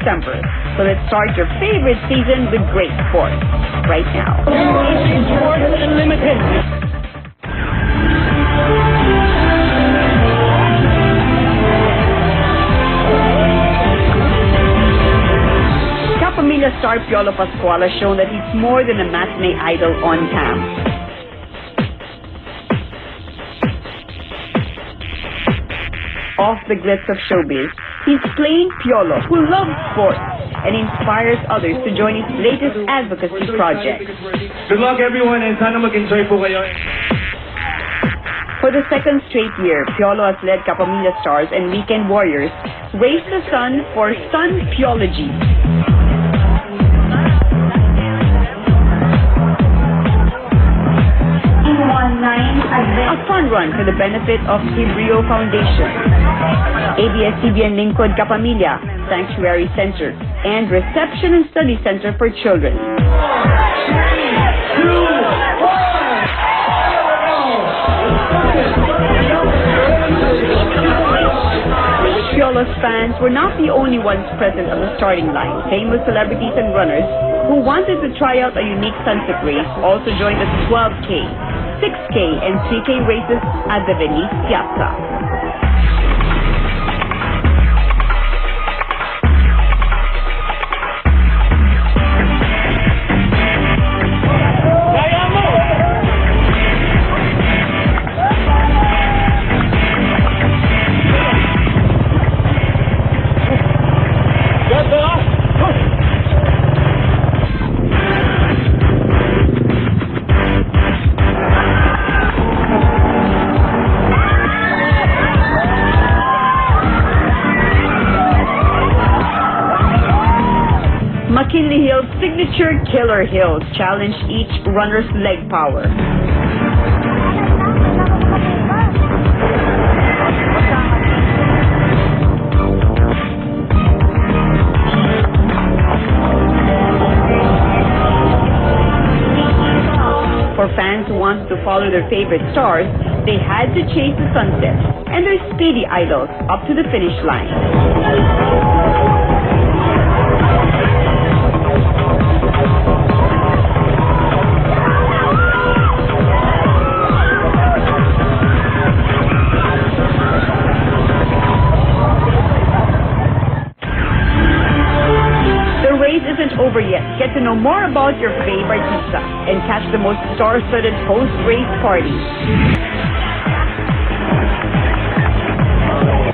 December. So let's start your favorite season with great sports right now. Sports Unlimited. Kapamilya star Piolo Pascual has shown that he's more than a matinee idol on cam. Off the glitz of showbiz, he's plain Piolo who loves sports and inspires others to join his latest advocacy project. Good luck everyone and sana mag-enjoy po kayo. For the second straight year, Piolo has led Kapamilya Stars and Weekend Warriors raise the sun for Sun Piology. A fun run for the benefit of Hebrio Foundation, ABS-CBN Lingkod Kapamilya Sanctuary Center, and Reception and Study Center for Children. Piolo's fans were not the only ones present on the starting line. Famous celebrities and runners who wanted to try out a unique sunset race also joined the 12K, 6K, and 3K races at the Venice Piazza. McKinley Hill's signature Killer Hills challenged each runner's leg power. For fans who wanted to follow their favorite stars, they had to chase the sunset and their speedy idols up to the finish line. Over yet. Get to know more about your favorite artista and catch the most star-studded post-race party.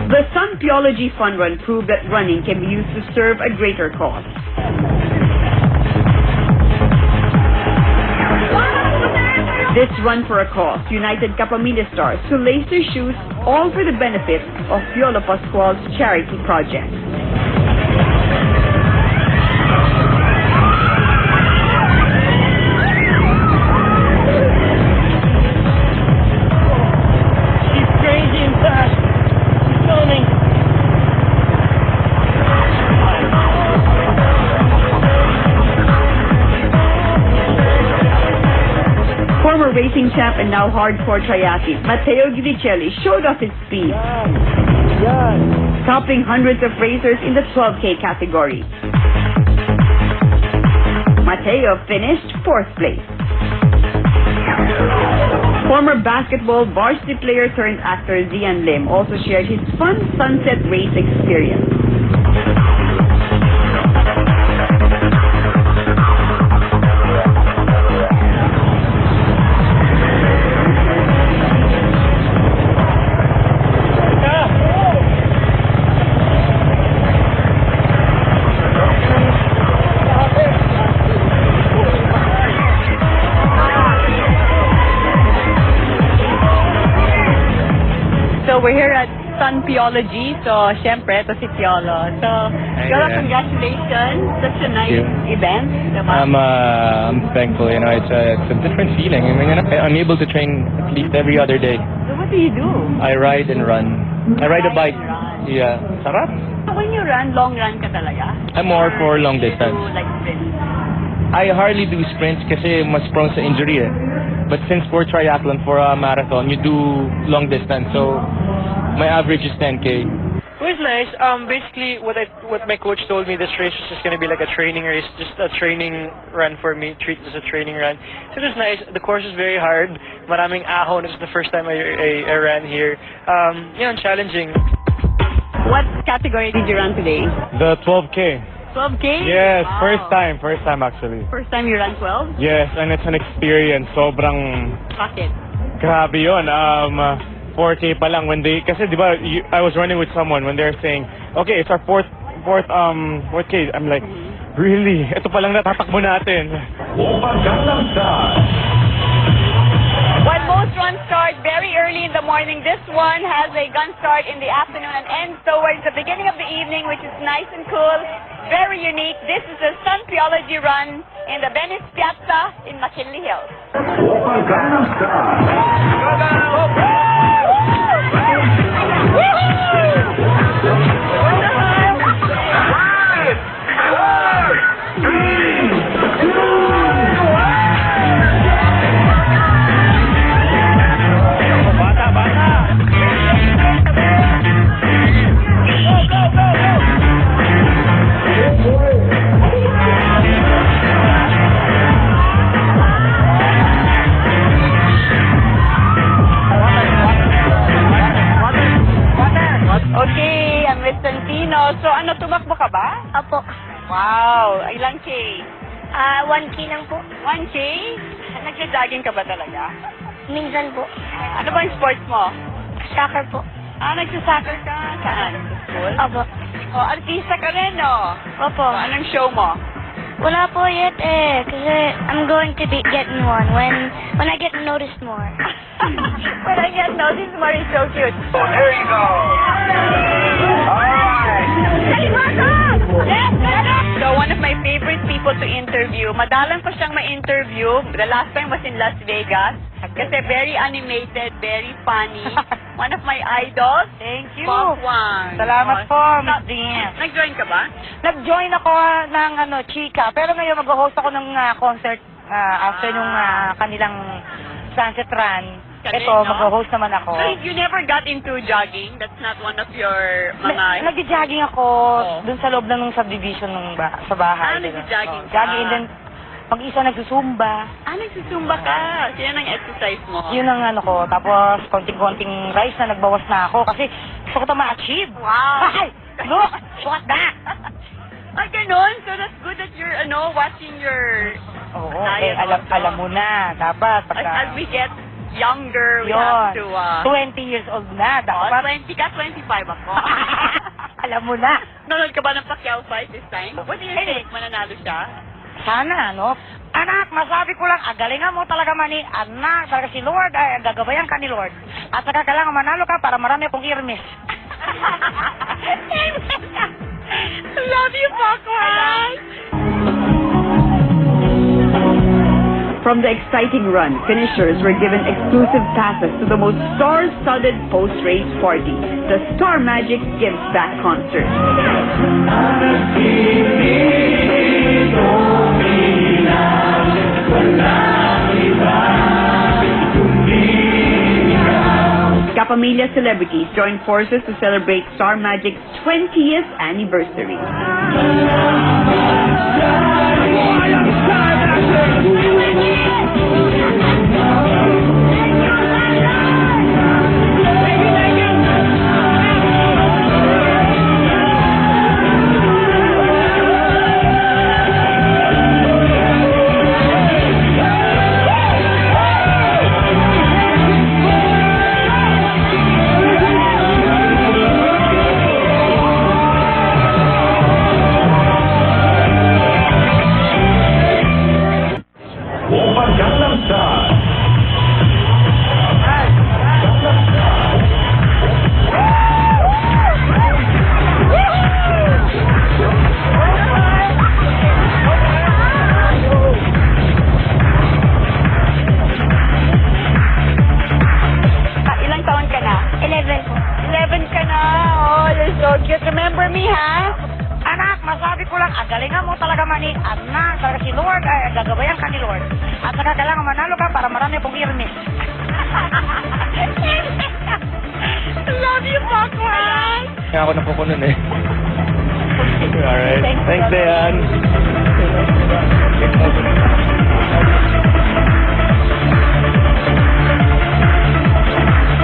The Sun Piology Fun Run proved that running can be used to serve a greater cause. This Run for a Cause united Kapamilya Stars to lace their shoes, all for the benefit of Piolo Pascual's charity project. Former racing champ and now hardcore triathlete Matteo Guidicelli showed off his speed, topping hundreds of racers in the 12K category. Matteo finished 4th place. Former basketball varsity player turned actor Zian Lim also shared his fun sunset race experience. So we're here at Sun Piology. So, syempre, ito si Piolo. So, Piolo, congratulations. Such a nice event. I'm thankful. You know, it's a different feeling. I mean, you know, I'm able to train at least every other day. So, what do you do? I ride and run. I ride a bike. Yeah. Sarap. When you run, long run ka talaga? I'm more for long distance. Do, like sprints? I hardly do sprints kasi mas prone sa injury eh. But since for triathlon, for a marathon, you do long distance. So, my average is 10K. It was nice. Basically, what my coach told me, this race was just gonna be like a training race, just a training run for me. Treat it as a training run. So it was nice. The course was very hard. Maraming ahon. This is the first time I ran here. Challenging. What category did you run today? The 12K. 12K? Yes, Wow. first time actually. First time you ran 12? Yes, and it's an experience. Sobrang Bakit? grabe yun. 4K pa lang when they, kasi di ba, I was running with someone when they're saying, okay, it's our fourth K. I'm like, really? Ito pa lang natatakbo natin. While most runs start very early in the morning, this one has a gun start in the afternoon and ends towards the beginning of the evening, which is nice and cool, very unique. This is a Sun Theology run in the Venice Piazza in McKinley Hills. Okay, I'm with Santino. So ano, tumakbo ka ba? Opo. Wow, ilang K? 1K lang po. 1K? Nagja-jogging ka ba talaga? Minsan po. Ano ba yung sports mo? Soccer po. Nagsasoccer ka? Saan? Sa school? Opo. Artista ka rin, no? Opo. Anong show mo? Wala po yet eh. Kasi I'm going to be getting one when I get noticed more. When I get noticed more, is so cute. Oh, there you go. So one of my favorite people to interview, madalang pa siyang ma-interview. The last time was in Las Vegas. Kasi very animated, very funny. One of my idols. Thank you. Pop One. Salamat po, Miss Diane. Nag-join ka ba? Nag-join ako ng chika, pero ngayon mag-host ako ng concert after nung kanilang Sunset Run. Kanina? Ito, mag-host naman ako. So you never got into jogging? That's not one of your mga... Nag-jogging ako dun sa loob ng subdivision sa bahay. Nag-jogging ka? Jogging, and then mag-isa nagsusumba. Nagsusumba ka. Sino ang exercise mo? Yun ang ko. Tapos, konting-konting rice na nagbawas na ako kasi gusto ko ito ma-achieve. Wow! Ay! Look! Look at that! Ay, ganun? So that's good that you're, watching your... Oo, diet also. alam mo na. Dapat. As we get younger, we Yun. have to... 20 years old na. Dapat. 20 ka, 25 ako. Alam mo na. Nanood ka ba ng Pacquiao fight this time? What do you think? Mananalo siya? Sana, no? Anak, masabi ko lang, galingan mo talaga mani. Anak, talaga si Lord, gagabayan ka ni Lord. At saka kailangan manalo ka para marami akong irmis. Love you, Pakwan! From the exciting run, finishers were given exclusive passes to the most star-studded post-race party, the Star Magic Gives Back concert. Kapamilya celebrities joined forces to celebrate Star Magic's 20th anniversary. Remember me, ha? Anak, masabi ko lang, galingan mo talaga mani. Anak, talaga si Lord, gagabayan ka ni Lord. At saka kailangan manalo ka para marami akong irmis. Love you, Pakwan! nga ako napuko nun eh. Alright. Thanks, Thanks, brother. Dayan.